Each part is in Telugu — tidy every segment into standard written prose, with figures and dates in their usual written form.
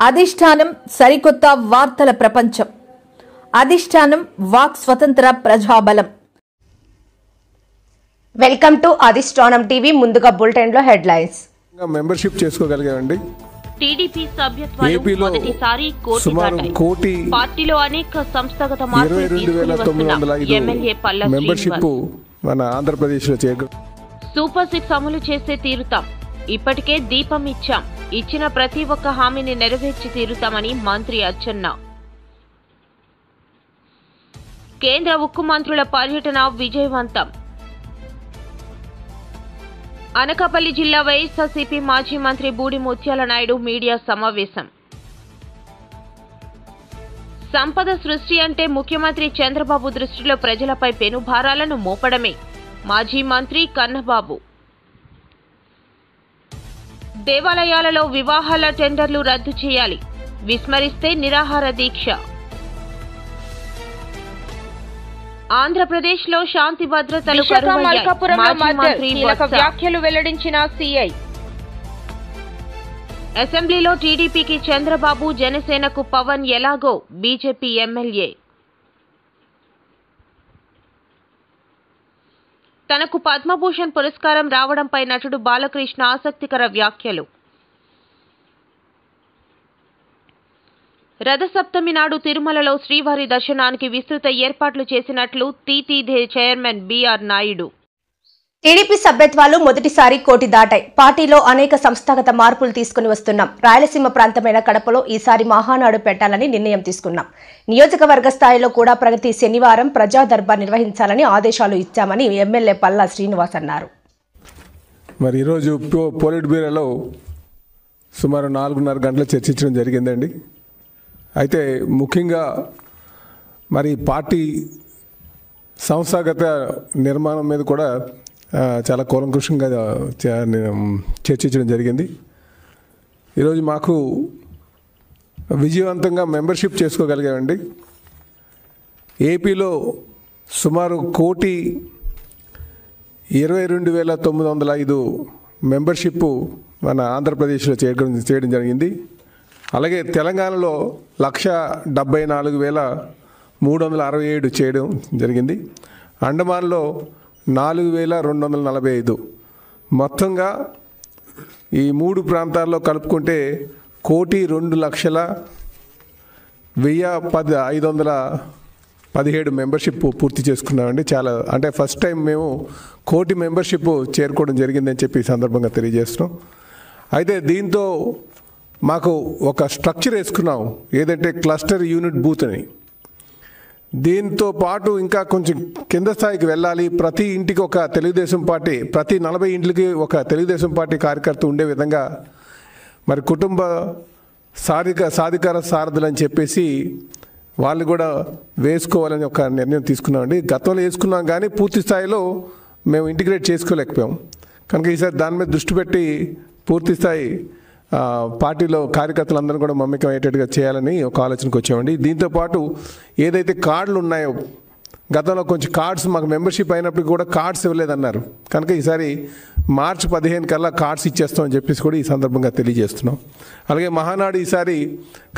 అధిష్టానం సరికొత్త వార్తల ప్రపంచం. అధిష్టానం వాక్ స్వతంత్ర ప్రజాబలం. వెల్కమ్ టు అధిష్టానం టీవీ. ముందుగా బులెటిన్ లో హెడ్లైన్స్. మెంబర్షిప్ చేసుకోగలిగామండి. టీడీపీ సభ్యత్వాలు మొదటిసారి కోటి పార్టీలో అనేక సంస్థాగత మార్పులు తీసుకువస్తున్న ఎమ్మెల్యే పల్లా మెంబర్షిప్ మన ఆంధ్రప్రదేశ్ లో సూపర్ 6 అమలు చేసే తీరుతాం. ఇప్పటికే దీపం ఇచ్చాం. ఇచ్చిన ప్రతి ఒక్క హామీని నెరవేర్చి తీరుతామని మంత్రి అచ్చెన్న. కేంద్ర ఉక్కు మంత్రుల పర్యటన విజయవంతం. అనకాపల్లి జిల్లా వైఎస్ఆర్సీపీ మాజీ మంత్రి బూడి ముత్యాల నాయుడు మీడియా సమావేశం. సంపద సృష్టి అంటే ముఖ్యమంత్రి చంద్రబాబు దృష్టిలో ప్రజలపై పెనుభారాలను మోపడమే. మాజీ మంత్రి కన్నబాబు. దేవాలయాలలో వివాహాల టెండర్లు రద్దు చేయాలి. విస్మరిస్తే నిరాహార దీక్ష. ఆంధ్రప్రదేశ్లో శాంతి భద్రతలు వ్యాఖ్యలు వెల్లడించిన సీఐ. అసెంబ్లీలో టీడీపీకి చంద్రబాబు, జనసేనకు పవన్ ఎలాగో బీజేపీ ఎమ్మెల్యే. తనకు పద్మభూషణ్ పురస్కారం రావడంపై నటుడు బాలకృష్ణ ఆసక్తికర వ్యాఖ్యలు. రథసప్తమి నాడు తిరుమలలో శ్రీవారి దర్శనానికి విస్తృత ఏర్పాట్లు చేసినట్లు TTD chairman BR Naidu. TDP సభ్యత్వాలు మొదటిసారి కోటి దాటాయి. పార్టీలో అనేక సంస్థాగత మార్పులు తీసుకుని వస్తున్నాం. రాయలసీమ ప్రాంతమైన కడపలో ఈసారి మహానాడు పెట్టాలని నిర్ణయం తీసుకున్నాం. నియోజకవర్గ స్థాయిలో కూడా ప్రతి శనివారం ప్రజా దర్బార్ నిర్వహించాలని ఆదేశాలు ఇచ్చామని ఎమ్మెల్యే పల్లా శ్రీనివాస్ అన్నారు. మరి ఈరోజు పోలిట్ బ్యూరోలో సుమారు 4:30 గంటలు చర్చించడం జరిగిందండి. అయితే ముఖ్యంగా మరి పార్టీ సంస్థాగత నిర్మాణం మీద కూడా చాలా కూలంకషంగా చర్చించడం జరిగింది. ఈరోజు మాకు విజయవంతంగా మెంబర్షిప్ చేసుకోగలిగామండి. ఏపీలో సుమారు 1,22,905 మెంబర్షిప్ మన ఆంధ్రప్రదేశ్లో చేయడం జరిగింది. అలాగే తెలంగాణలో 1,74,367 చేయడం జరిగింది. అండమాన్లో 4,245. మొత్తంగా ఈ 3 ప్రాంతాల్లో కలుపుకుంటే 1,02,517 మెంబర్షిప్ పూర్తి చేసుకున్నామండి. చాలా అంటే ఫస్ట్ టైం మేము 1,00,00,000 మెంబర్షిప్ చేరుకోవడం జరిగిందని చెప్పి ఈ సందర్భంగా తెలియజేస్తున్నాం. అయితే దీంతో మాకు ఒక స్ట్రక్చర్ వేసుకున్నాం, ఏదంటే క్లస్టర్ యూనిట్ బూత్ అని. దీంతో పాటు ఇంకా కొంచెం కింద స్థాయికి వెళ్ళాలి. ప్రతి ఇంటికి ఒక తెలుగుదేశం పార్టీ, ప్రతి 40 ఇంట్లకి ఒక తెలుగుదేశం పార్టీ కార్యకర్త ఉండే విధంగా మరి కుటుంబ సాధికార సారథులు అని చెప్పేసి వాళ్ళు కూడా వేసుకోవాలని ఒక నిర్ణయం తీసుకున్నామండి. గతంలో వేసుకున్నాం కానీ పూర్తి స్థాయిలో మేము ఇంటిగ్రేట్ చేసుకోలేకపోయాం. కనుక ఈసారి దాని మీద దృష్టి పెట్టి పూర్తి స్థాయి పార్టీలో కార్యకర్తలందరూ కూడా మమ్మకం అయ్యేటట్టుగా చేయాలని ఒక ఆలోచనకు వచ్చామండి. దీంతోపాటు ఏదైతే కార్డులు ఉన్నాయో, గతంలో కొంచెం కార్డ్స్ మాకు మెంబర్షిప్ అయినప్పుడు కూడా కార్డ్స్ ఇవ్వలేదన్నారు. కనుక ఈసారి మార్చి 15 కల్లా కార్డ్స్ ఇచ్చేస్తామని చెప్పేసి కూడా ఈ సందర్భంగా తెలియజేస్తున్నాం. అలాగే మహానాడు ఈసారి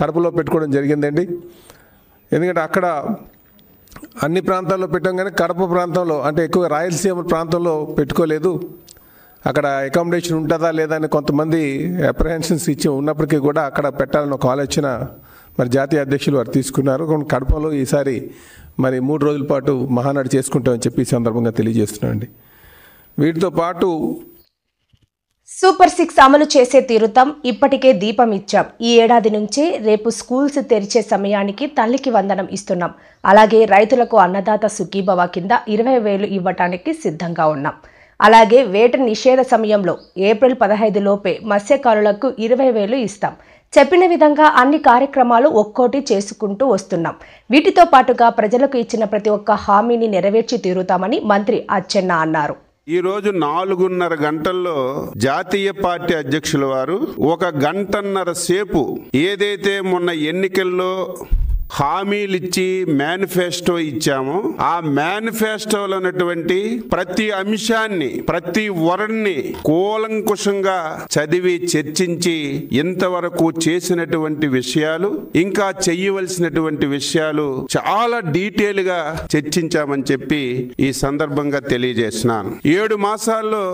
కడపలో పెట్టుకోవడం జరిగిందండి. ఎందుకంటే అక్కడ అన్ని ప్రాంతాల్లో పెట్టాం కానీ కడప ప్రాంతంలో అంటే ఎక్కువగా రాయలసీమ ప్రాంతంలో పెట్టుకోలేదు. అక్కడ అకామిడేషన్ ఉంటుందా లేదా అని కొంతమంది అప్రహెన్షన్స్ ఇచ్చి ఉన్నప్పటికీ కూడా అక్కడ పెట్టాలని ఒక ఆలోచన మరి జాతీయ అధ్యక్షులు వారు తీసుకున్నారు. కడపలో ఈసారి మరి 3 రోజుల పాటు మహానాడు చేసుకుంటామని చెప్పి ఈ సందర్భంగా తెలియజేస్తున్నామండి. వీటితో పాటు సూపర్ 6 అమలు చేసే తీరుతాం. ఇప్పటికే దీపం ఇచ్చాం. ఈ ఏడాది నుంచి రేపు స్కూల్స్ తెరిచే సమయానికి తల్లికి వందనం ఇస్తున్నాం. అలాగే రైతులకు అన్నదాత సుఖీభవ కింద 20,000 ఇవ్వటానికి సిద్ధంగా ఉన్నాం. అలాగే వేట నిషేధ సమయంలో ఏప్రిల్ 15 లోపే మత్స్యకారులకు 20,000 ఇస్తాం. చెప్పిన విధంగా అన్ని కార్యక్రమాలు ఒక్కోటి చేసుకుంటూ వస్తున్నాం. వీటితో పాటుగా ప్రజలకు ఇచ్చిన ప్రతి ఒక్క హామీని నెరవేర్చి తీరుతామని మంత్రి అచ్చెన్న అన్నారు. ఈరోజు 4:30 గంటల్లో జాతీయ పార్టీ అధ్యక్షుల వారు 1 గంటన్నర సేపు ఏదైతే మొన్న ఎన్నికల్లో హామీలు ఇచ్చి మేనిఫెస్టో ఇచ్చామో ఆ మేనిఫెస్టోలో ఉన్నటువంటి ప్రతి అంశాన్ని, ప్రతి వర్డ్ని కూలంకుషంగా చదివి చర్చించి ఇంతవరకు చేసినటువంటి విషయాలు, ఇంకా చెయ్యవలసినటువంటి విషయాలు చాలా డీటెయిల్ గా చర్చించామని చెప్పి ఈ సందర్భంగా తెలియజేస్తున్నాను. 7 మాసాల్లో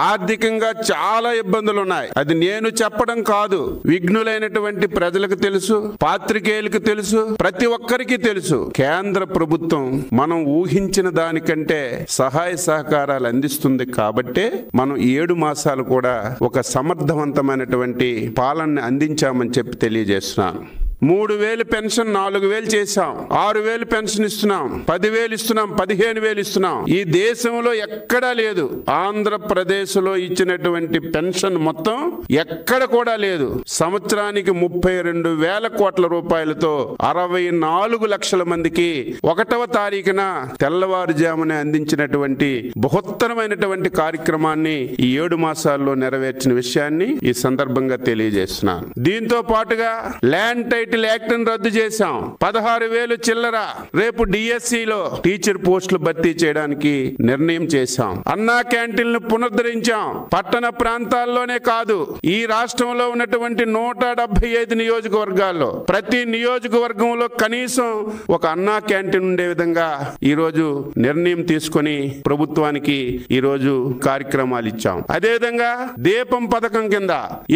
ఆర్థికంగా చాలా ఇబ్బందులు ఉన్నాయి. అది నేను చెప్పడం కాదు, విఘ్నులైనటువంటి ప్రజలకు తెలుసు, పాత్రికేయులకు తెలుసు, ప్రతి ఒక్కరికి తెలుసు. కేంద్ర ప్రభుత్వం మనం ఊహించిన దానికంటే సహాయ సహకారాలు అందిస్తుంది కాబట్టే మనం 7 మాసాలు కూడా ఒక సమర్థవంతమైనటువంటి పాలనని అందించామని చెప్పి తెలియజేస్తున్నాను. 3,000 పెన్షన్ 4,000 చేశాం, 6,000 పెన్షన్ ఇస్తున్నాం, 10,000 ఇస్తున్నాం, 15,000 ఇస్తున్నాం. ఈ దేశంలో ఎక్కడా లేదు. ఆంధ్రప్రదేశ్ లో ఇచ్చినటువంటి పెన్షన్ మొత్తం ఎక్కడ కూడా లేదు. సంవత్సరానికి 32,000 కోట్ల రూపాయలతో 64 లక్షల మందికి 1వ తారీఖున తెల్లవారుజామునే అందించినటువంటి బృహత్తరమైనటువంటి కార్యక్రమాన్ని ఈ 7 మాసాల్లో నెరవేర్చిన విషయాన్ని ఈ సందర్భంగా తెలియజేస్తున్నాను. దీంతో పాటుగా ల్యాండ్ టైటిల్ యాక్ట్ రద్దు చేశాం. 16,000 చిల్లర రేపు డిఎస్సిలో టీచర్ పోస్టులు భర్తీ చేయడానికి నిర్ణయం చేశాం. అన్నా క్యాంటీన్లు పునరుద్ధరించాం. పట్టణ ప్రాంతాల్లోనే కాదు, ఈ రాష్ట్రంలో ఉన్నటువంటి 175 నియోజకవర్గాల్లో ప్రతి నియోజకవర్గంలో కనీసం ఒక అన్నా క్యాంటీన్ ఉండే విధంగా ఈరోజు నిర్ణయం తీసుకొని ప్రభుత్వానికి ఈరోజు కార్యక్రమాలు ఇచ్చాం. అదేవిధంగా దీపం పథకం కింద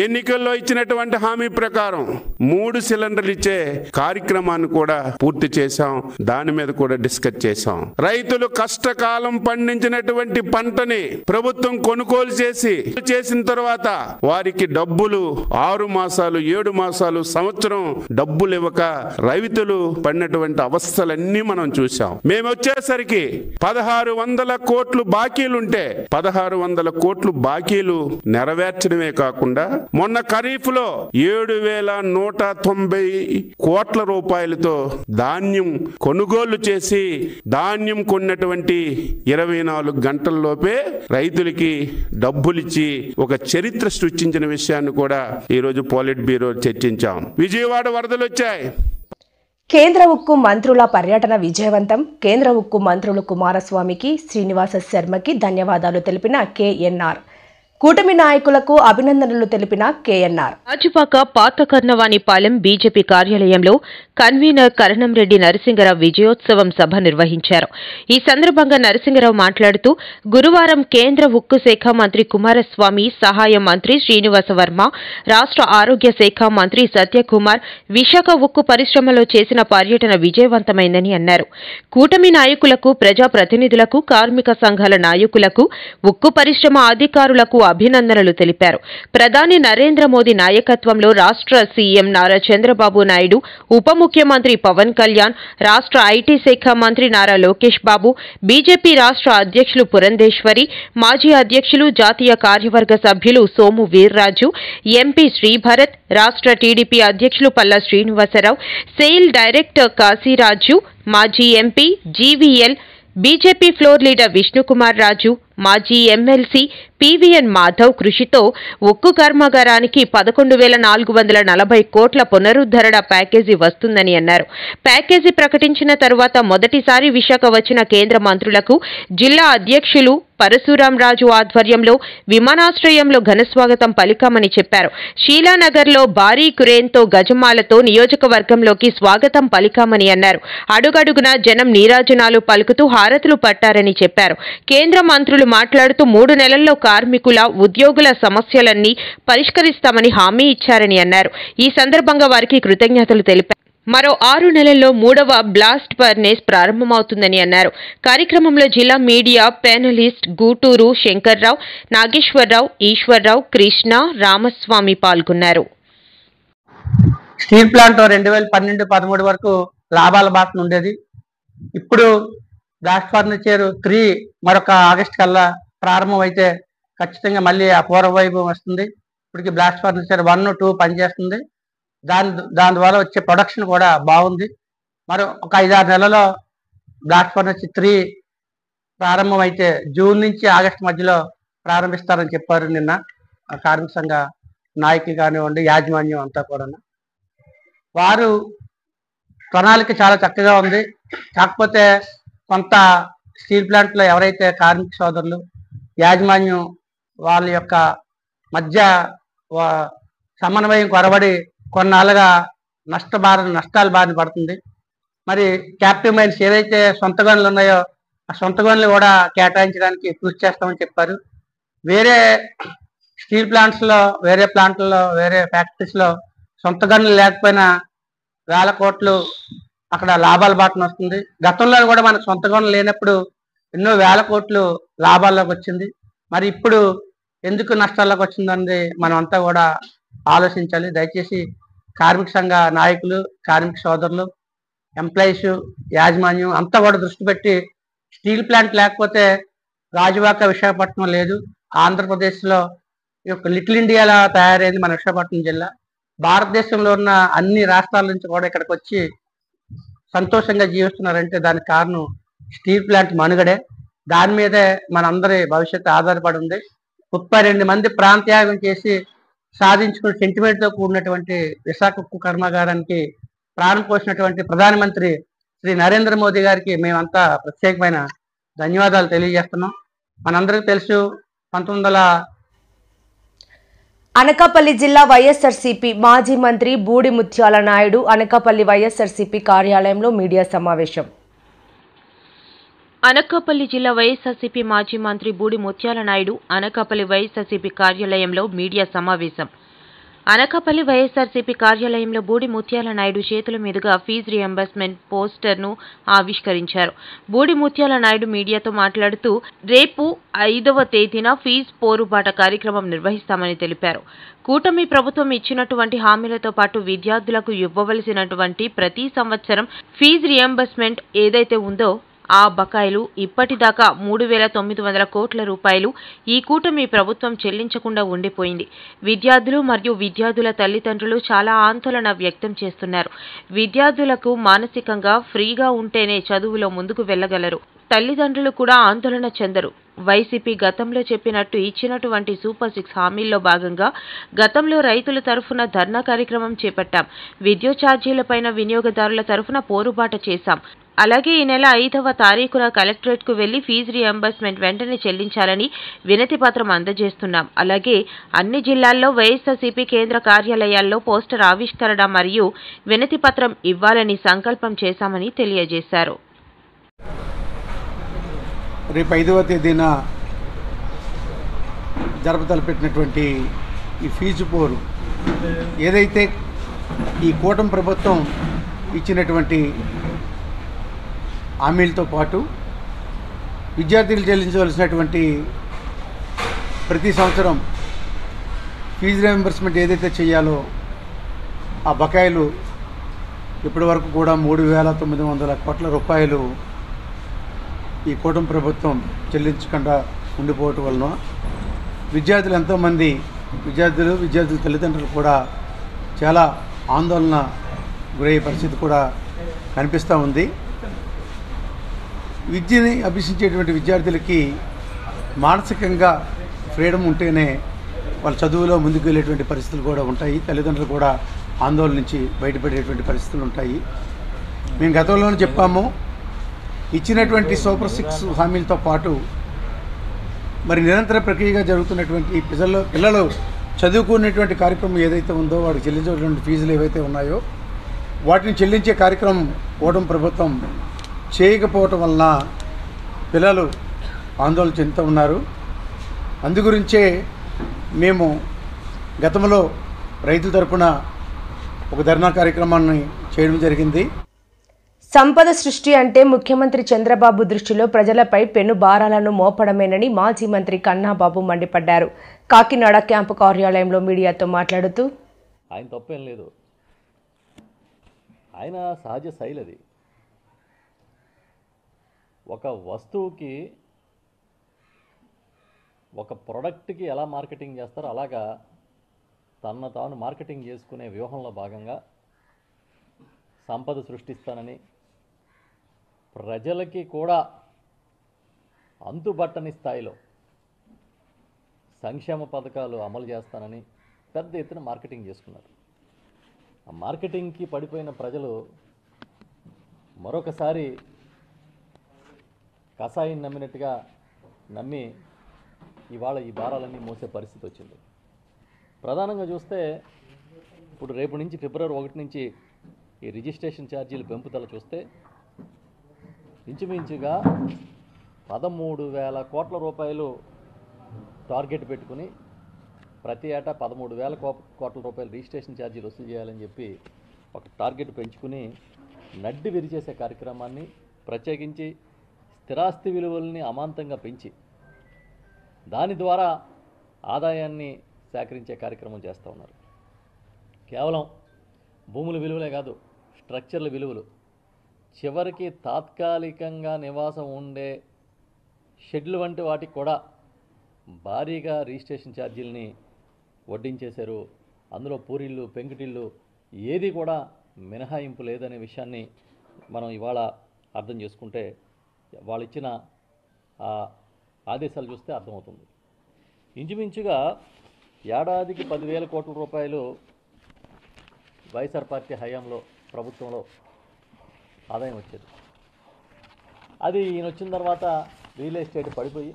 ఎన్నికల్లో ఇచ్చినటువంటి హామీ ప్రకారం 3 సిలిండర్లు ఇచ్చే కార్యక్రమాన్ని కూడా పూర్తి చేశాం. దాని మీద కూడా డిస్కస్ చేశాం. రైతులు కష్టకాలం పండించినటువంటి పంటని ప్రభుత్వం కొనుగోలు చేసిన తర్వాత వారికి డబ్బులు 6 మాసాలు, 7 మాసాలు, సంవత్సరం డబ్బులు ఇవ్వక రైతులు పడినటువంటి అవస్థలన్నీ మనం చూసాం. మేము వచ్చేసరికి 1,600 కోట్లు బాకీలుంటే 1,600 కోట్లు బాకీలు నెరవేర్చడమే కాకుండా మొన్న ఖరీఫ్ లో 7,190 కోట్ల రూపాయలతో ధాన్యం కొనుగోలు చేసి ధాన్యం కొన్నటువంటి 24 గంటల్లోపే రైతులకి డబ్బులిచ్చి ఒక చరిత్ర సృష్టించిన విషయాన్ని కూడా ఈరోజు పోలిట్ బ్యూరో చర్చించాం. విజయవాడ వరదలు వచ్చాయి. కేంద్ర ఉక్కు మంత్రుల పర్యటన విజయవంతం. కేంద్ర ఉక్కు మంత్రులు కుమారస్వామికి, శ్రీనివాస శర్మకి ధన్యవాదాలు తెలిపిన కేఎన్ఆర్. కూటమి నాయకులకు అభినందనలు తెలిపిన కేఎన్ఆర్. రాజుపాక పాత కర్ణవాణిపాలెం బీజేపీ కార్యాలయంలో కన్వీనర్ కరణంరెడ్డి నరసింగరావు విజయోత్సవం సభ నిర్వహించారు. ఈ సందర్భంగా నరసింగరావు మాట్లాడుతూ, గురువారం కేంద్ర ఉక్కు శాఖ మంత్రి కుమారస్వామి, సహాయ మంత్రి శ్రీనివాస వర్మ, రాష్ట్ర ఆరోగ్య శాఖ మంత్రి సత్యకుమార్ విశాఖ ఉక్కు పరిశ్రమలో చేసిన పర్యటన విజయవంతమైందని అన్నారు. కూటమి నాయకులకు, ప్రజాప్రతినిధులకు, కార్మిక సంఘాల నాయకులకు, ఉక్కు పరిశ్రమ అధికారులకు అభినందనలు తెలిపారు. ప్రధాని నరేంద్ర మోదీ నాయకత్వంలో రాష్ట్ర సీఎం నారా చంద్రబాబు నాయుడు, ఉప ముఖ్యమంత్రి పవన్ కళ్యాణ్, రాష్ట్ర ఐటీ శాఖ మంత్రి నారా లోకేష్ బాబు, బీజేపీ రాష్ట్ర అధ్యక్షులు పురంధేశ్వరి, మాజీ అధ్యక్షులు, జాతీయ కార్యవర్గ సభ్యులు సోము వీర్రాజు, ఎంపీ శ్రీభరత్, రాష్ట్ర టీడీపీ అధ్యక్షులు పల్లా శ్రీనివాసరావు, సెయిల్ డైరెక్టర్ కాశీరాజు, మాజీ MP GVL, BJP floor leader Vishnu Kumar Raju, మాజీ ఎమ్మెల్సీ పీవీఎన్ మాధవ్ కృషితో ఉక్కు కర్మాగారానికి 11,440 కోట్ల పునరుద్ధరణ ప్యాకేజీ వస్తుందని అన్నారు. ప్యాకేజీ ప్రకటించిన తరువాత మొదటిసారి విశాఖ వచ్చిన కేంద్ర మంత్రులకు జిల్లా అధ్యక్షులు పరశురాంరాజు ఆధ్వర్యంలో విమానాశ్రయంలో ఘనస్వాగతం పలికామని చెప్పారు. షీలానగర్లో భారీ క్రేన్తో గజమాలతో నియోజకవర్గంలోకి స్వాగతం పలికామని అన్నారు. అడుగడుగునా జనం నీరాజనాలు పలుకుతూ హారతులు పట్టారని చెప్పారు. కేంద్ర మంత్రులు మాట్లాడుతూ 3 నెలల్లో కార్మికుల, ఉద్యోగుల సమస్యలన్నీ పరిష్కరిస్తామని హామీ ఇచ్చారని అన్నారు. ఈ సందర్భంగా వారికి కృతజ్ఞతలు తెలిపారు. మరో 6 నెలల్లో 3వ బ్లాస్ట్ ఫర్నేస్ ప్రారంభమవుతుందని అన్నారు. కార్యక్రమంలో జిల్లా మీడియా ప్యానలిస్ట్ గూటూరు శంకర్రావు, నాగేశ్వరరావు, ఈశ్వర్రావు, కృష్ణ, రామస్వామి పాల్గొన్నారు. స్టీల్ ప్లాంట్ 2012-13 వరకు లాభాల బాటన ఉండేది. ఇప్పుడు బ్లాస్ట్ ఫర్నిచర్ 3 మరొక ఆగస్టు కల్లా ప్రారంభం అయితే ఖచ్చితంగా మళ్ళీ అపూర్వ వైభవం వస్తుంది. ఇప్పటికి బ్లాస్ట్ ఫర్నిచర్ 1, 2 పనిచేస్తుంది. దాని ద్వారా వచ్చే ప్రొడక్షన్ కూడా బాగుంది. మరి ఒక 5-6 నెలల్లో బ్లాస్ట్ ఫర్నిచర్ 3 ప్రారంభం అయితే జూన్ నుంచి ఆగస్టు మధ్యలో ప్రారంభిస్తారని చెప్పారు నిన్న కార్మిక సంఘ నాయకులు కానివ్వండి, యాజమాన్యం అంతా కూడా. వారు ప్రణాళిక చాలా చక్కగా ఉంది. కాకపోతే కొంత స్టీల్ ప్లాంట్లో ఎవరైతే కార్మిక సోదరులు యాజమాన్యం వాళ్ళ యొక్క మధ్య సమన్వయం కొరబడి కొన్నాళ్ళుగా నష్టాల బారిన పడుతుంది. మరి క్యాప్టివ్ మైన్స్ ఏదైతే సొంత గనులు ఉన్నాయో ఆ సొంత గనులు కూడా కేటాయించడానికి కృషి చేస్తామని చెప్పారు. వేరే స్టీల్ ప్లాంట్స్లో, వేరే ప్లాంట్లలో, వేరే ఫ్యాక్టరీస్లో సొంత గనులు లేకపోయినా వేల కోట్లు అక్కడ లాభాల బాటన వస్తుంది. గతంలో కూడా మనకు సొంత గనులు లేనప్పుడు ఎన్నో వేల కోట్లు లాభాల్లోకి వచ్చింది. మరి ఇప్పుడు ఎందుకు నష్టాల్లోకి వచ్చిందన్నది మనం అంతా కూడా ఆలోచించాలి. దయచేసి కార్మిక సంఘ నాయకులు, కార్మిక సోదరులు, ఎంప్లాయీస్, యాజమాన్యం అంతా కూడా దృష్టి పెట్టి స్టీల్ ప్లాంట్ లేకపోతే రాజువాక విశాఖపట్నం లేదు. ఆంధ్రప్రదేశ్లో ఈ యొక్క లిటిల్ ఇండియాలా తయారైంది మన విశాఖపట్నం జిల్లా. భారతదేశంలో ఉన్న అన్ని రాష్ట్రాల నుంచి కూడా ఇక్కడికి వచ్చి సంతోషంగా జీవిస్తున్నారంటే దానికి కారణం స్టీల్ ప్లాంట్ మనుగడే. దాని మీదే మనందరి భవిష్యత్తు ఆధారపడి ఉంది. 32 మంది ప్రాంత్యాగం చేసి సాధించుకున్న సెంటిమెంట్తో కూడినటువంటి విశాఖ ఉక్కు కర్మాగారానికి ప్రాణం పోసినటువంటి ప్రధానమంత్రి శ్రీ నరేంద్ర మోదీ గారికి మేమంతా ప్రత్యేకమైన ధన్యవాదాలు తెలియజేస్తున్నాం. మనందరికీ తెలుసు, 1900 అనకాపల్లి జిల్లా వైఎస్ఆర్సీపీ మాజీ మంత్రి బూడి ముత్యాల నాయుడు అనకాపల్లి వైఎస్ఆర్సీపీ కార్యాలయంలో మీడియా సమావేశం. అనకాపల్లి జిల్లా వైఎస్ఆర్సీపీ మాజీ మంత్రి బూడి ముత్యాల నాయుడు అనకాపల్లి వైఎస్ఆర్సీపీ కార్యాలయంలో మీడియా సమావేశం. అనకాపల్లి వైఎస్ఆర్సీపీ కార్యాలయంలో బూడి ముత్యాల నాయుడు చేతుల మీదుగా ఫీజు రియంబర్స్మెంట్ పోస్టర్ను ఆవిష్కరించారు. బూడి ముత్యాల నాయుడు మీడియాతో మాట్లాడుతూ రేపు 5వ తేదీన ఫీజు పోరుబాట కార్యక్రమం నిర్వహిస్తామని తెలిపారు. కూటమి ప్రభుత్వం ఇచ్చినటువంటి హామీలతో పాటు విద్యార్థులకు ఇవ్వవలసినటువంటి ప్రతి సంవత్సరం ఫీజు రియంబర్స్మెంట్ ఏదైతే ఉందో ఆ బకాయిలు ఇప్పటిదాకా 3,900 కోట్ల రూపాయలు ఈ కూటమి ప్రభుత్వం చెల్లించకుండా ఉండిపోయింది. విద్యార్థులు మరియు విద్యార్థుల తల్లిదండ్రులు చాలా ఆందోళన వ్యక్తం చేస్తున్నారు. విద్యార్థులకు మానసికంగా ఫ్రీగా ఉంటేనే చదువులో ముందుకు వెళ్లగలరు. తల్లిదండ్రులు కూడా ఆందోళన చెందరు. వైసీపీ గతంలో చెప్పినట్టు ఇచ్చినటువంటి సూపర్ 6 హామీల్లో భాగంగా గతంలో రైతుల తరఫున ధర్నా కార్యక్రమం చేపట్టాం. విద్యుత్ ఛార్జీలపైన వినియోగదారుల తరఫున పోరుబాట చేశాం. అలాగే ఈ నెల 5వ తారీఖున కలెక్టరేట్కు వెళ్లి ఫీజు రియంబర్స్మెంట్ వెంటనే చెల్లించాలని వినతి పత్రం అందజేస్తున్నాం. అలాగే అన్ని జిల్లాల్లో వైఎస్ఆర్సీపీ కేంద్ర కార్యాలయాల్లో పోస్టర్ ఆవిష్కరణ మరియు వినతి పత్రం ఇవ్వాలని సంకల్పం చేశామని తెలియజేశారు. రేపు 5వ తేదీన జరపతలపెట్టినటువంటి ఈ ఫీజు పోరు ఏదైతే ఈ కూటమి ప్రభుత్వం ఇచ్చినటువంటి హామీలతో పాటు విద్యార్థులు చెల్లించవలసినటువంటి ప్రతి సంవత్సరం ఫీజు రియంబర్స్మెంట్ ఏదైతే చేయాలో ఆ బకాయిలు ఇప్పటి వరకు కూడా 3,900 కోట్ల రూపాయలు ఈ కూటమి ప్రభుత్వం చెల్లించకుండా ఉండిపోవటం వలన విద్యార్థులు ఎంతోమంది విద్యార్థుల తల్లిదండ్రులు కూడా చాలా ఆందోళన గురయ్యే పరిస్థితి కూడా కనిపిస్తూ ఉంది. విద్యని అభ్యసించేటువంటి విద్యార్థులకి మానసికంగా ఫ్రీడమ్ ఉంటేనే వాళ్ళ చదువులో ముందుకు వెళ్ళేటువంటి పరిస్థితులు కూడా ఉంటాయి. తల్లిదండ్రులు కూడా ఆందోళన నుంచి బయటపడేటువంటి పరిస్థితులు ఉంటాయి. మేము గతంలోనే చెప్పాము, ఇచ్చినటువంటి సూపర్ 6 హామీలతో పాటు మరి నిరంతర ప్రక్రియగా జరుగుతున్నటువంటి పిల్లలు చదువుకునేటువంటి కార్యక్రమం ఏదైతే ఉందో వాడికి చెల్లించేటువంటి ఫీజులు ఏవైతే ఉన్నాయో వాటిని చెల్లించే కార్యక్రమం కూటమి ప్రభుత్వం చేయకపోవటం వలన పిల్లలు ఆందోళన చెందుతూ ఉన్నారు. అందుగురించే మేము గతంలో రైతుల తరపున ఒక ధర్నా కార్యక్రమాన్ని చేయడం జరిగింది. సంపద సృష్టి అంటే ముఖ్యమంత్రి చంద్రబాబు దృష్టిలో ప్రజలపై పెను భారాలను మోపడమేనని మాజీ మంత్రి కన్నాబాబు మండిపడ్డారు. కాకినాడ క్యాంపు కార్యాలయంలో మీడియాతో మాట్లాడుతూ ఆయన తప్పేం లేదు, ఆయన సహజ శైలి అది. ఒక వస్తువుకి ఒక ప్రోడక్ట్కి ఎలా మార్కెటింగ్ చేస్తారో అలాగా తనను తాను మార్కెటింగ్ చేసుకునే వ్యూహంలో భాగంగా సంపద సృష్టిస్తానని, ప్రజలకి కూడా అంతుబట్టని స్థాయిలో సంక్షేమ పథకాలు అమలు చేస్తానని పెద్ద ఎత్తున మార్కెటింగ్ చేసుకున్నారు. ఆ మార్కెటింగ్కి పడిపోయిన ప్రజలు మరొకసారి కషాయం నమ్మినట్టుగా నమ్మి ఇవాళ ఈ భారాలన్నీ మోసే పరిస్థితి వచ్చింది. ప్రధానంగా చూస్తే ఇప్పుడు రేపు నుంచి ఫిబ్రవరి 1 నుంచి ఈ రిజిస్ట్రేషన్ ఛార్జీలు పెంపుదల చూస్తే ఇంచుమించుగా 13,000 కోట్ల రూపాయలు టార్గెట్ పెట్టుకుని ప్రతి ఏటా 13,000 కోట్ల రూపాయలు రిజిస్ట్రేషన్ ఛార్జీలు వసూలు చేయాలని చెప్పి ఒక టార్గెట్ పెంచుకుని నడ్డి విరిచేసే కార్యక్రమాన్ని, ప్రత్యేకించి స్థిరాస్తి విలువల్ని అమాంతంగా పెంచి దాని ద్వారా ఆదాయాన్ని సేకరించే కార్యక్రమం చేస్తూ ఉన్నారు. కేవలం భూముల విలువలే కాదు, స్ట్రక్చర్ల విలువలు, చివరికి తాత్కాలికంగా నివాసం ఉండే షెడ్లు వంటి వాటికి కూడా భారీగా రిజిస్ట్రేషన్ ఛార్జీలని వడ్డించేశారు. అందులో పూరిళ్ళు, పెంకుటిళ్ళు ఏది కూడా మినహాయింపు లేదనే విషయాన్ని మనం ఇవాళ అర్థం చేసుకుంటే, వాళ్ళు ఇచ్చిన ఆదేశాలు చూస్తే అర్థమవుతుంది. ఇంచుమించుగా ఏడాదికి 10,000 కోట్ల రూపాయలు వైఎస్ఆర్ పార్టీ హయాంలో ప్రభుత్వంలో ఆదాయం వచ్చేది. అది ఈయన వచ్చిన తర్వాత రియల్ ఎస్టేట్ పడిపోయి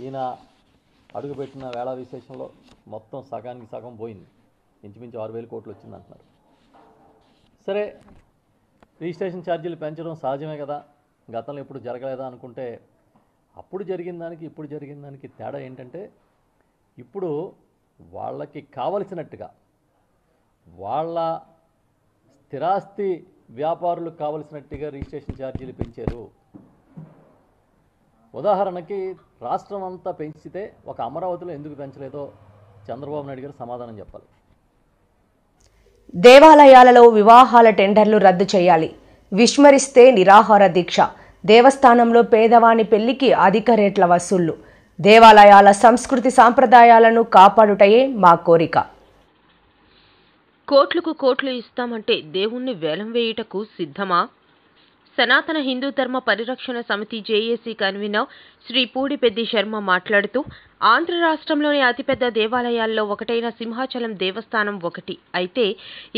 ఈయన అడుగుపెట్టిన వేళా విశేషంలో మొత్తం సగానికి సగం పోయింది. ఇంచుమించు 6,000 కోట్లు వచ్చిందంటున్నారు. సరే, రిజిస్ట్రేషన్ ఛార్జీలు పెంచడం సహజమే కదా, గతంలో ఎప్పుడు జరగలేదా అనుకుంటే, అప్పుడు జరిగిన దానికి ఇప్పుడు జరిగిన దానికి తేడా ఏంటంటే, ఇప్పుడు వాళ్ళకి కావలసినట్టుగా వాళ్ళ స్థిరాస్తి వ్యాపారులకు కావలసినట్టుగా రిజిస్ట్రేషన్ ఛార్జీలు పెంచారు. ఉదాహరణకి రాష్ట్రం అంతా పెంచితే ఒక అమరావతిలో ఎందుకు పెంచలేదో చంద్రబాబు నాయుడు గారు సమాధానం చెప్పాలి. దేవాలయాలలో వివాహాల టెండర్లు రద్దు చేయాలి. విస్మరిస్తే నిరాహార దీక్ష. దేవస్థానంలో పేదవాని పెళ్లికి అధిక రేట్ల వసూళ్లు. దేవాలయాల సంస్కృతి సాంప్రదాయాలను కాపాడుటయే మా కోరిక. కోట్లకు కోట్లు ఇస్తామంటే దేవుణ్ణి వేలం వేయుటకు సిద్ధమా? సనాతన హిందూ ధర్మ పరిరక్షణ సమితి జేఏసీ కన్వీనర్ శ్రీ పూడిపెద్ది శర్మ మాట్లాడుతూ, ఆంధ్ర రాష్ట్రంలోని అతిపెద్ద దేవాలయాల్లో ఒకటైన సింహాచలం దేవస్థానం ఒకటి. అయితే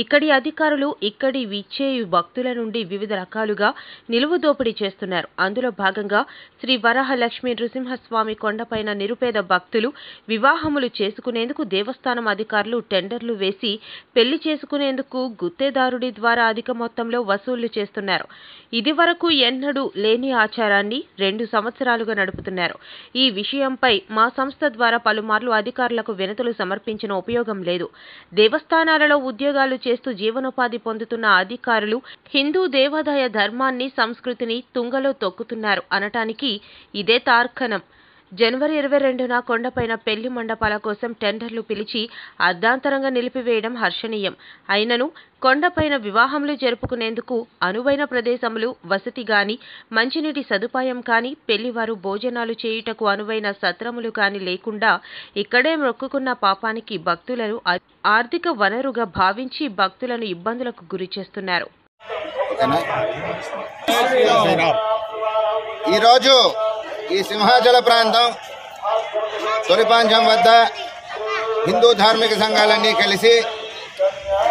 ఇక్కడి అధికారులు ఇక్కడి విచ్చేయు భక్తుల నుండి వివిధ రకాలుగా నిలువు దోపిడీ చేస్తున్నారు. అందులో భాగంగా శ్రీ వరాహలక్ష్మి నృసింహస్వామి కొండపైన నిరుపేద భక్తులు వివాహములు చేసుకునేందుకు దేవస్థానం అధికారులు టెండర్లు వేసి పెళ్లి చేసుకునేందుకు గుత్తేదారుడి ద్వారా అధిక మొత్తంలో వసూళ్లు చేస్తున్నారు. ఇదివరకు ఎన్నడూ లేని ఆచారాన్ని 2 సంవత్సరాలుగా నడుపుతున్నారు. ఈ విషయంపై మా సంస్థ ద్వారా పలుమార్లు అధికారులకు వినతులు సమర్పించిన ఉపయోగం లేదు. దేవస్థానాలలో ఉద్యోగాలు చేస్తూ జీవనోపాధి పొందుతున్న అధికారులు హిందూ దేవాదాయ ధర్మాన్ని, సంస్కృతిని తుంగలో తొక్కుతున్నారు అనటానికి ఇదే తార్కాణం. జనవరి 22న కొండపైన పెళ్లి మండపాల కోసం టెండర్లు పిలిచి అర్ధాంతరంగా నిలిపివేయడం హర్షణీయం. అయినను కొండపైన వివాహములు జరుపుకునేందుకు అనువైన ప్రదేశములు, వసతి గాని, మంచినీటి సదుపాయం కాని, పెళ్లివారు భోజనాలు చేయుటకు అనువైన సత్రములు కాని లేకుండా ఇక్కడే మొక్కుకున్న పాపానికి భక్తులను ఆర్థిక వనరుగా భావించి భక్తులను ఇబ్బందులకు గురి చేస్తున్నారు. ఈరోజు ఈ సింహాచల ప్రాంతం తొలిపాంచం వద్ద హిందూ ధార్మిక సంఘాలన్నీ కలిసి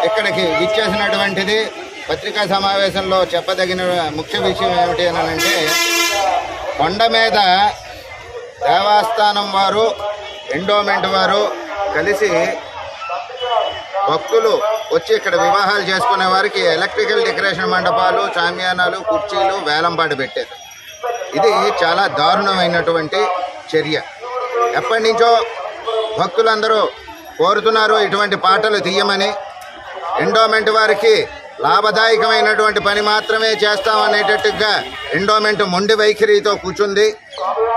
ఇక్కడికి విచ్చేసినటువంటిది. పత్రికా సమావేశంలో చెప్పదగిన ముఖ్య విషయం ఏమిటి అనంటే, కొండ మీద దేవస్థానం వారు, ఎండోమెంట్ వారు కలిసి భక్తులు వచ్చి ఇక్కడ వివాహాలు చేసుకునే వారికి ఎలక్ట్రికల్ డెకరేషన్ మండపాలు, షామియానాలు, కుర్చీలు వేలంపాటు పెట్టారు. ఇది చాలా దారుణమైనటువంటి చర్య. ఎప్పటి నుంచో భక్తులందరూ కోరుతున్నారు ఇటువంటి పాటలు తీయమని. ఎండోమెంట్ వారికి లాభదాయకమైనటువంటి పని మాత్రమే చేస్తామనేటట్టుగా ఎండోమెంట్ మొండి వైఖరితో కూర్చుంది.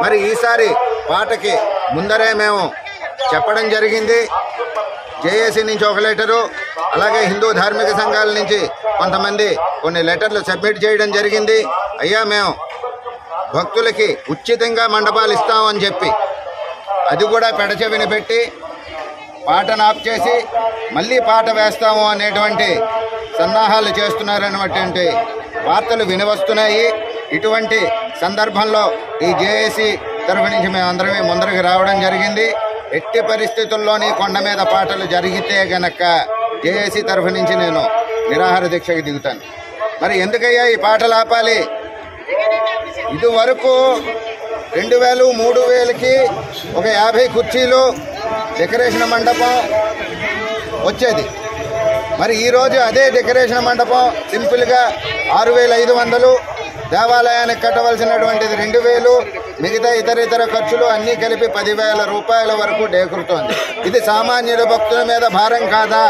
మరి ఈసారి పాటకి ముందరే మేము చెప్పడం జరిగింది. జేఏసీ నుంచి ఒక లెటరు, అలాగే హిందూ ధార్మిక సంఘాల నుంచి కొంతమంది కొన్ని లెటర్లు సబ్మిట్ చేయడం జరిగింది. అయ్యా, మేము భక్తులకి ఉచితంగా మండపాలు ఇస్తామని చెప్పి అది కూడా పెడచెవిన పెట్టి పాటను ఆఫ్ చేసి మళ్ళీ పాట వేస్తాము అనేటువంటి సన్నాహాలు చేస్తున్నారనేటువంటి వార్తలు వినవస్తున్నాయి. ఇటువంటి సందర్భంలో ఈ జేఏసీ తరఫు నుంచి మేము అందరమే ముందరకు రావడం జరిగింది. ఎట్టి పరిస్థితుల్లోని కొండ మీద పాటలు జరిగితే గనక జేఏసీ తరఫు నుంచి నేను నిరాహార దీక్షకి దిగుతాను. మరి ఎందుకయ్యా ఈ పాటలు ఆపాలి? ఇది వరకు 2000, 3000కి ఒక 50 కుర్చీలు డెకరేషన్ మండపం వచ్చేది. మరి ఈరోజు అదే డెకరేషన్ మండపం సింపుల్గా 6500, దేవాలయానికి కట్టవలసినటువంటిది 2000, మిగతా ఇతర ఖర్చులు అన్నీ కలిపి 10,000 రూపాయల వరకు డేకురుతోంది. ఇది సామాన్యుల భక్తుల మీద భారం కాదా?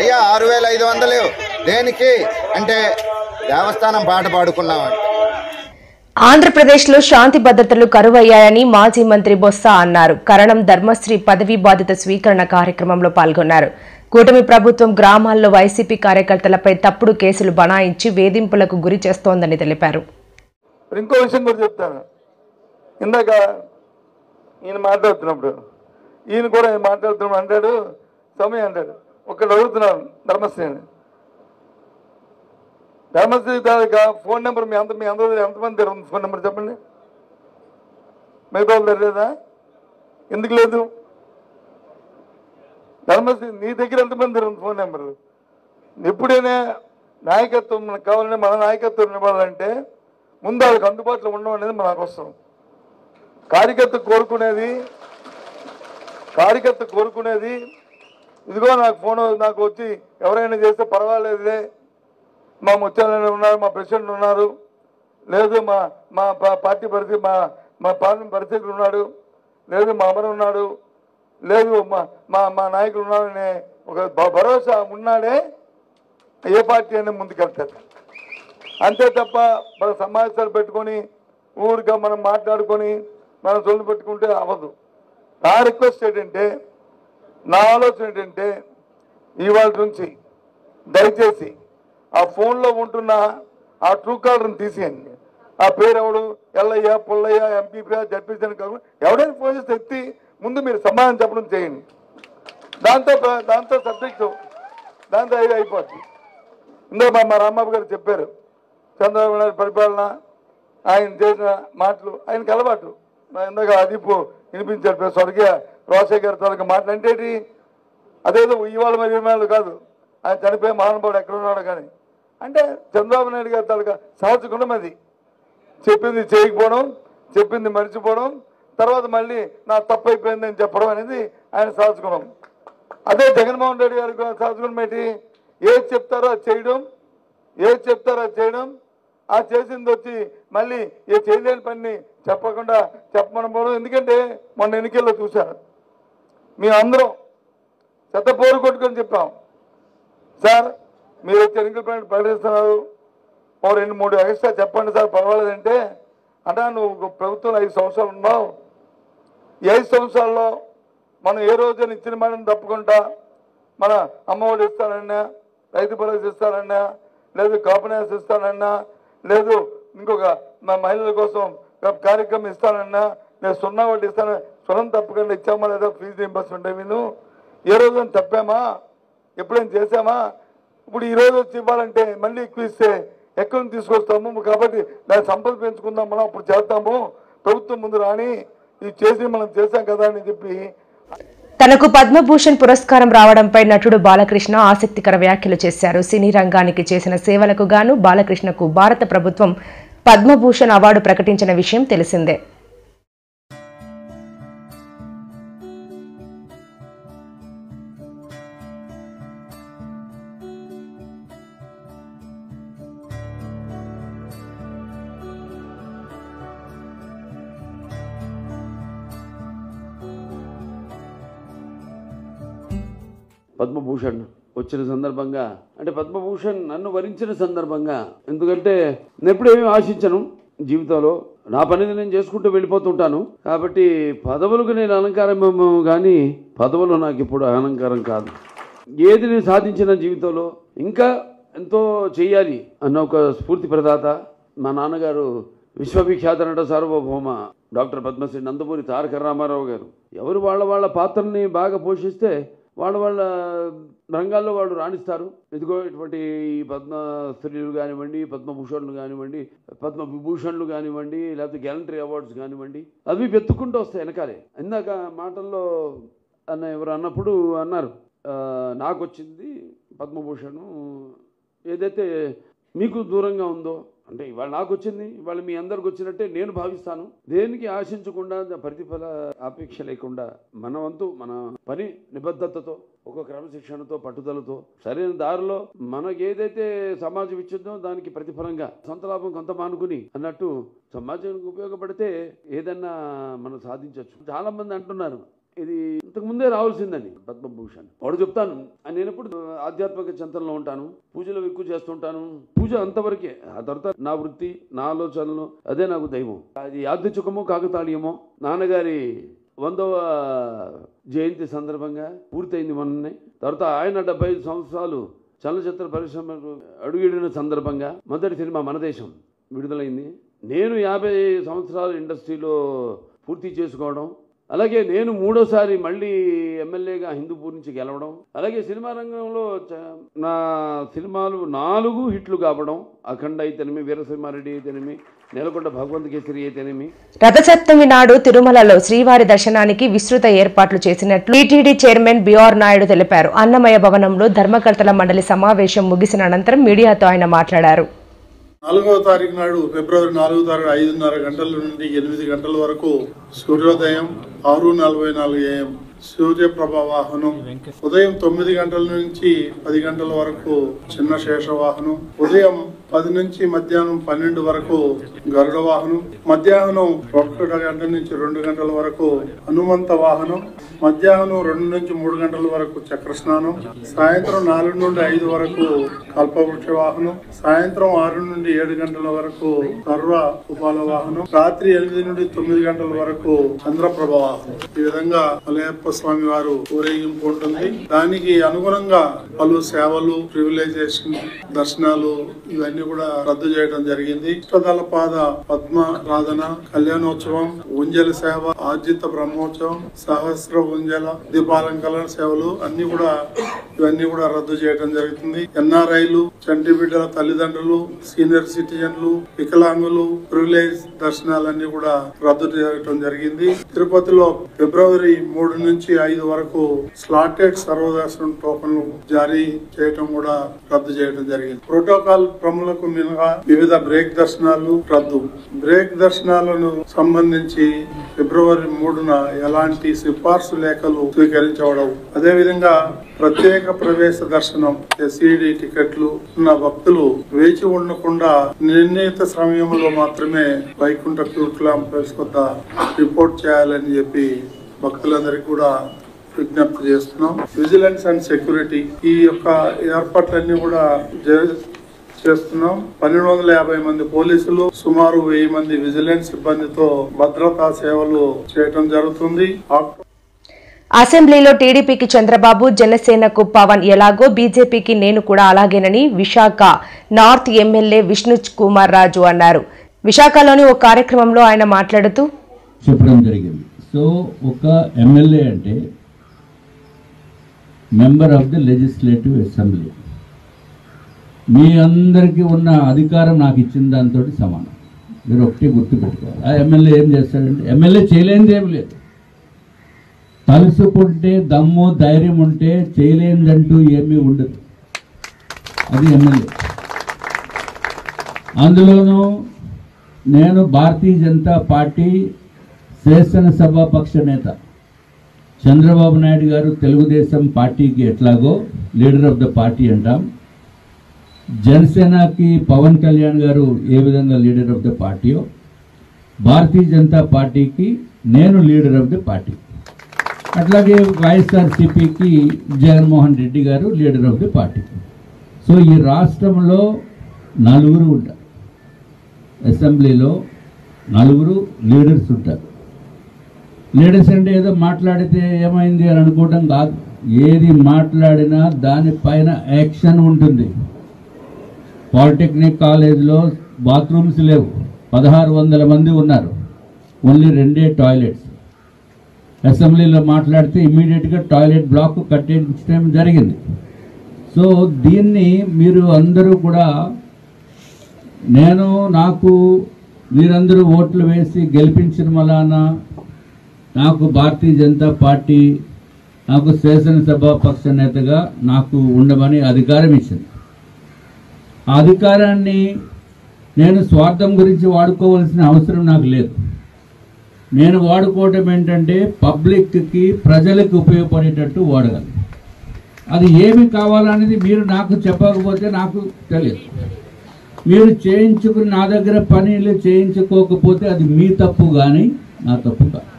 అయ్యా 6500 దేనికి అంటే దేవస్థానం పాట పాడుకున్నామండి. ఆంధ్రప్రదేశ్లో శాంతి భద్రతలు కరువయ్యాయని మాజీ మంత్రి బొత్స అన్నారు. కరణం ధర్మశ్రీ పదవీ బాధ్యత స్వీకరణ కార్యక్రమంలో పాల్గొన్నారు. కూటమి ప్రభుత్వం గ్రామాల్లో వైసీపీ కార్యకర్తలపై తప్పుడు కేసులు బనాయించి వేధింపులకు గురి చేస్తోందని తెలిపారు. ఇంకో విషయం కూడా చెప్తాను. ఇందాక ఈయన మాట్లాడుతున్నప్పుడు ఈయన కూడా మాట్లాడుతున్నాడు అంటాడు, సమయం అంటాడు. ఒకటి అడుగుతున్నాను ధర్మశ్రీని, ధర్మశ్రీ తాలూకా ఫోన్ నెంబర్ మీ అందరూ ఎంతమంది దగ్గర ఉంది? ఫోన్ నెంబర్ చెప్పండి. మిగతా వాళ్ళ దగ్గర లేదా? ఎందుకు లేదు? ధర్మశ్రీ నీ దగ్గర ఎంతమంది దగ్గర ఉంది ఫోన్ నెంబర్? ఎప్పుడైనా నాయకత్వం మనకు కావాలంటే, మన నాయకత్వం ఇవ్వాలంటే ముందు వాళ్ళకి అందుబాటులో ఉండడం అనేది మనకు అవసరం. కార్యకర్త కోరుకునేది ఇదిగో నాకు ఫోన్ నాకు వచ్చి ఎవరైనా చేస్తే పర్వాలేదులే, మా ముత్యాలయంలో ఉన్నారు, మా ప్రెసిడెంట్ ఉన్నారు, లేదు మా పార్టీ పరిస్థితి మా పార్లమెంట్ పరిస్థితులు ఉన్నాడు, లేదు మా అమరు ఉన్నాడు, లేదు మా నాయకులు ఉన్నారనే ఒక భరోసా ఉన్నాడే ఏ పార్టీ అయినా ముందుకెళ్తారు. అంతే తప్ప మన సమావేశాలు పెట్టుకొని ఊరిగా మనం మాట్లాడుకొని మనం సొల్లు పెట్టుకుంటే అవ్వదు. నా రిక్వెస్ట్ ఏంటంటే, నా ఆలోచన ఏంటంటే, ఇవాళ నుంచి దయచేసి ఆ ఫోన్లో ఉంటున్న ఆ ట్రూ కాలర్ని తీసేయండి. ఆ పేరు ఎవడు, ఎల్లయ్య, పుల్లయ్య, ఎంపీ, జడ్పీసీ కాకుండా ఎవడైనా ఫోన్ చేస్తే ఎత్తి ముందు మీరు సమాధానం చెప్పడం చేయండి. దాంతో సబ్జెక్టు దాంతో అయిపోతుంది. ఇందులో మా రాంబాబు గారు చెప్పారు, చంద్రబాబు నాయుడు పరిపాలన, ఆయన చేసిన మాటలు ఆయనకు అలవాటు. ఇందాక అదీపు వినిపించారు స్వర్గీయ రోసయ్య గారి తాలూకా మాటలు అంటే అదేదో ఇవాళ మరి ఇవాళ కాదు, ఆయన చనిపోయే మహానుభావుడు ఎక్కడ ఉన్నాడు కానీ అంటే చంద్రబాబు నాయుడు గారి తాలూకా సహజ గుణం అది. చెప్పింది చేయకపోవడం, చెప్పింది మర్చిపోవడం, తర్వాత మళ్ళీ నా తప్పు అయిపోయిందని చెప్పడం అనేది ఆయన సహజ గుణం. అదే జగన్మోహన్ రెడ్డి గారి సహజ గుణం ఏంటి? ఏది చెప్తారో అది చేయడం, ఆ చేసింది వచ్చి మళ్ళీ ఏ చేయలేని పని చెప్పకుండా చెప్పమని పోవడం. ఎందుకంటే మొన్న ఎన్నికల్లో చూశాను, మేము అందరం చెత్త పోరు కొట్టుకొని చెప్పాం, సార్ మీరు వచ్చి ఎన్నికల పని ప్రకటిస్తున్నారు, ఓ 2-3 ఎక్స్ట్రా చెప్పండి సార్ పర్వాలేదంటే, అంటే నువ్వు ప్రభుత్వంలో 5 సంవత్సరాలు ఉన్నావు, ఈ 5 సంవత్సరాల్లో మనం ఏ రోజున ఇచ్చిన మనని తప్పకుండా మన అమ్మఒడి ఇస్తానన్నా, రైతు భరోసా ఇస్తానన్నా, లేదు కాంపనైజ్ ఇస్తానన్నా, లేదు ఇంకొక మా మహిళల కోసం కార్యక్రమం ఇస్తానన్నా, నేను 0 వడ్డీ ఇస్తాను, 0 తప్పకుండా ఇచ్చామా లేదా ఫీజు రీయింబర్స్మెంట్ అవి ఏ రోజు తప్పామా, ఎప్పుడైనా చేసామా? ఇప్పుడు ఈ రోజు వచ్చి ఇవ్వాలంటే మళ్ళీ ఎక్కువ ఇస్తే ఎక్కడి నుంచి తీసుకొస్తాము? కాబట్టి దాన్ని సంపద పెంచుకుందాం, మనం అప్పుడు చేద్దాము, ప్రభుత్వం ముందు రాని ఇది చేసి మనం చేశాం కదా అని చెప్పి. తనకు పద్మభూషణ్ పురస్కారం రావడంపై నటుడు బాలకృష్ణ ఆసక్తికర వ్యాఖ్యలు చేశారు. సినీ రంగానికి చేసిన సేవలకు గాను బాలకృష్ణకు భారత ప్రభుత్వం పద్మభూషణ్ అవార్డు ప్రకటించిన విషయం తెలిసిందే. పద్మభూషణ్ వచ్చిన సందర్భంగా, అంటే పద్మభూషణ్ నన్ను వరించిన సందర్భంగా, ఎందుకంటే నేను ఎప్పుడు ఏమీ ఆశించను జీవితంలో, నా పనిని నేను చేసుకుంటూ వెళ్ళిపోతుంటాను. కాబట్టి పదవులకు నేను అలంకారం కానీ పదవులు నాకు ఇప్పుడు అలంకారం కాదు. ఏది నేను సాధించిన జీవితంలో ఇంకా ఎంతో చెయ్యాలి అన్న ఒక స్ఫూర్తి ప్రదాత మా నాన్నగారు విశ్వవిఖ్యాత నట సార్వభౌమ డాక్టర్ పద్మశ్రీ నందమూరి తారక రామారావు గారు. ఎవరు వాళ్ళ పాత్రని బాగా పోషిస్తే వాళ్ళ రంగాల్లో వాళ్ళు రాణిస్తారు. ఇదిగో ఇటువంటి పద్మశ్రీలు కానివ్వండి, పద్మభూషణ్లు కానివ్వండి, పద్మవిభూషణ్లు కానివ్వండి, లేకపోతే గ్యాలంటరీ అవార్డ్స్ కానివ్వండి, అవి వెతుక్కుంటూ వస్తాయి వెనకాలే. ఇందాక మాటల్లో ఎవరు అన్నప్పుడు అన్నారు, నాకు వచ్చింది పద్మభూషణ్, ఏదైతే మీకు దూరంగా ఉందో, అంటే ఇవాళ నాకు వచ్చింది, ఇవాళ మీ అందరికి వచ్చినట్టే నేను భావిస్తాను. దేనికి ఆశించకుండా, ప్రతిఫల ఆపేక్ష లేకుండా మన వంతు మన పని నిబద్ధతతో, ఒక క్రమశిక్షణతో, పట్టుదలతో, సరైన దారిలో మనకి ఏదైతే సమాజం ఇచ్చిందో దానికి ప్రతిఫలంగా సొంత లాభం కొంత మానుకుని అన్నట్టు సమాజానికి ఉపయోగపడితే ఏదన్నా మనం సాధించవచ్చు. చాలా మంది అంటున్నారు ఇది ఇంతకు ముందే రావాల్సిందని పద్మభూషణ్. వాడు చెప్తాను, నేను ఎప్పుడు ఆధ్యాత్మిక చింతనలో ఉంటాను, పూజలు ఎక్కువ చేస్తుంటాను. పూజ అంతవరకే, ఆ తర్వాత నా వృత్తి, నా ఆలోచనలు, అదే నాకు దైవం. అది యాదృచ్ఛికమో కాకతాళీయమో. నాన్నగారి 100వ జయంతి సందర్భంగా పూర్తయింది మొన్ననే. తర్వాత ఆయన 75 సంవత్సరాలు చలనచిత్ర పరిశ్రమకు అడుగిడిన సందర్భంగా మొదటి సినిమా మన దేశం విడుదలైంది. నేను 50 సంవత్సరాలు ఇండస్ట్రీలో పూర్తి చేసుకోవడం, అలాగే నేను 3వసారి మళ్ళీ ఎమ్మెల్యేగా హిందూపూర్ నుంచి గెలవడం, అలాగే సినిమా రంగంలో నా సినిమాలు 4 హిట్లు కావడం, అఖండ అయితేనేమి, వీరసింహారెడ్డి అయితేనేమి, నేలకొండ భగవంత్ కేసరి అయితేనేమి. రథసప్తమి నాడు తిరుమలలో శ్రీవారి దర్శనానికి విస్తృత ఏర్పాట్లు చేసినట్లు టీటీడీ చైర్మన్ బిఆర్ నాయుడు తెలిపారు. అన్నమయ్య భవనంలో ధర్మకర్తల మండలి సమావేశం ముగిసిన అనంతరం మీడియాతో ఆయన మాట్లాడారు. 4వ తారీఖు నాడు, ఫిబ్రవరి 4వ తారీఖు 5:30 గంటల నుండి 8 గంటల వరకు సూర్యోదయం, 6:44 AM సూర్యప్రభ వాహనం, ఉదయం 9 గంటల నుంచి 10 గంటల వరకు చిన్న శేష వాహనం, ఉదయం 10 నుంచి మధ్యాహ్నం 12 వరకు గరుడ వాహనం, మధ్యాహ్నం 1 గంటల నుంచి 2 గంటల వరకు హనుమంత వాహనం, మధ్యాహ్నం 2 నుంచి 3 గంటల వరకు చక్ర స్నానం, సాయంత్రం 4 నుండి 5 వరకు కల్పవృక్ష వాహనం, సాయంత్రం 6 నుండి 7 గంటల వరకు సర్వ ఉపాల వాహనం, రాత్రి 8 నుండి 9 గంటల వరకు చంద్రప్రభ వాహనం. ఈ విధంగా మలయప్ప స్వామి వారు ఊరేగింపు ఉంటుంది. దానికి అనుగుణంగా పలు సేవలు, ప్రివిలైజేషన్, దర్శనాలు ఇవన్నీ కూడా రద్దు చేయడం జరిగింది. ఇష్టదళపాద పద్మారాధన, కళ్యాణోత్సవం, ఉంజల సేవ, ఆర్జిత బ్రహ్మోత్సవం, సహస్ర ఉంజల దీపాలంకరణ సేవలు ఇవన్నీ కూడా రద్దు చేయడం జరుగుతుంది. ఎన్ఆర్ఐలు, చంటి బిడ్డల తల్లిదండ్రులు, సీనియర్ సిటిజన్లు, వికలాంగులు, ప్రివిలేజ్ దర్శనాలన్నీ కూడా రద్దు చేయడం జరిగింది. తిరుపతిలో ఫిబ్రవరి 3 నుంచి 5 వరకు స్లాటెడ్ సర్వదర్శనం టోకన్లు జారీ చేయటం కూడా రద్దు చేయడం జరిగింది. ప్రోటోకాల్ ప్రములకు మినహా వివిధ బ్రేక్ దర్శనాలు రద్దు. బ్రేక్ దర్శనాలను సంబంధించి ఫిబ్రవరి 3న ఎలాంటి సిఫార్సు లేఖలు స్వీకరించబడవు. అదేవిధంగా ప్రత్యేక ప్రవేశ దర్శనం, ఎస్ఈడి టికెట్లు ఉన్న భక్తులు వేచి ఉండకుండా నిర్ణీత సమయంలో మాత్రమే వైకుంఠ క్యూక్లాంప్లెక్స్ వద్ద రిపోర్ట్ చేయాలని చెప్పి భక్తులందరికీ కూడా విజ్ఞప్తి చేస్తున్నాం. విజిలెన్స్ అండ్ సెక్యూరిటీ ఈ యొక్క ఏర్పాట్లన్నీ కూడా చేస్తున్నాం. 1250 మంది పోలీసులు, సుమారు 1000 మంది విజిలెన్స్ సిబ్బందితో భద్రతా సేవలు చేయడం జరుగుతుంది. అసెంబ్లీలో టీడీపీకి చంద్రబాబు, జనసేనకు పవన్ ఎలాగో బీజేపీకి నేను కూడా అలాగేనని విశాఖ నార్త్ ఎమ్మెల్యే విష్ణు కుమార్ రాజు అన్నారు. విశాఖలోని ఒక కార్యక్రమంలో ఆయన మాట్లాడుతూ చెప్పడం జరిగింది. సో ఒక ఎమ్మెల్యే అంటే member of the legislative assembly. మీ అందరికీ ఉన్న అధికారం నాకు ఇచ్చిన దాంతో సమానం. మీరు ఒకటి గుర్తుపెట్టుకోవాలి. ఆ ఎమ్మెల్యే ఏం చేస్తాడంటే, ఎమ్మెల్యే చేయలేనిది ఏం లేదు. తలుసుకుంటే దమ్ము ధైర్యం ఉంటే చేయలేనిదంటూ ఏమీ ఉండదు. అది ఎమ్మెల్యే. అందులోనూ నేను భారతీయ జనతా పార్టీ శాసనసభాపక్ష నేత చంద్రబాబు నాయుడు గారు తెలుగుదేశం పార్టీకి ఎట్లాగో లీడర్ ఆఫ్ ద పార్టీ అంటాం, జనసేనకి పవన్ కళ్యాణ్ గారు ఏ విధంగా leader of the పార్టీయో, Bharatiya Janata పార్టీకి నేను లీడర్ ఆఫ్ ద పార్టీ. అట్లాగే వైఎస్ఆర్సీపీకి జగన్మోహన్ రెడ్డి గారు leader of the party. So ఈ రాష్ట్రంలో 4 ఉంటారు, అసెంబ్లీలో 4 లీడర్స్ ఉంటారు. లీడర్స్ అంటే ఏదో మాట్లాడితే ఏమైంది అని అనుకోవడం కాదు. ఏది మాట్లాడినా దానిపైన యాక్షన్ ఉంటుంది. పాలిటెక్నిక్ కాలేజ్లో బాత్రూమ్స్ లేవు, 1600 మంది ఉన్నారు, ఓన్లీ 2 టాయిలెట్స్. అసెంబ్లీలో మాట్లాడితే ఇమీడియట్గా టాయిలెట్ బ్లాక్ కట్టించడం జరిగింది. సో దీన్ని మీరు అందరూ కూడా, నాకు మీరందరూ ఓట్లు వేసి గెలిపించిన వలన నాకు భారతీయ జనతా పార్టీ నాకు శాసనసభ పక్ష నేతగా నాకు ఉండమని అధికారం ఇచ్చింది. ఆ అధికారాన్ని నేను స్వార్థం గురించి వాడుకోవాల్సిన అవసరం నాకు లేదు. నేను వాడుకోవటం ఏంటంటే పబ్లిక్కి, ప్రజలకు ఉపయోగపడేటట్టు వాడగలను. అది ఏమి కావాలనేది మీరు నాకు చెప్పకపోతే నాకు తెలియదు. మీరు చేయించుకుని నా దగ్గర పనులు చేయించుకోకపోతే అది మీ తప్పు కానీ నా తప్పు కాదు.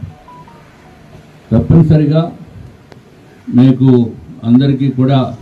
తప్పనిసరిగా మీకు అందరికీ కూడా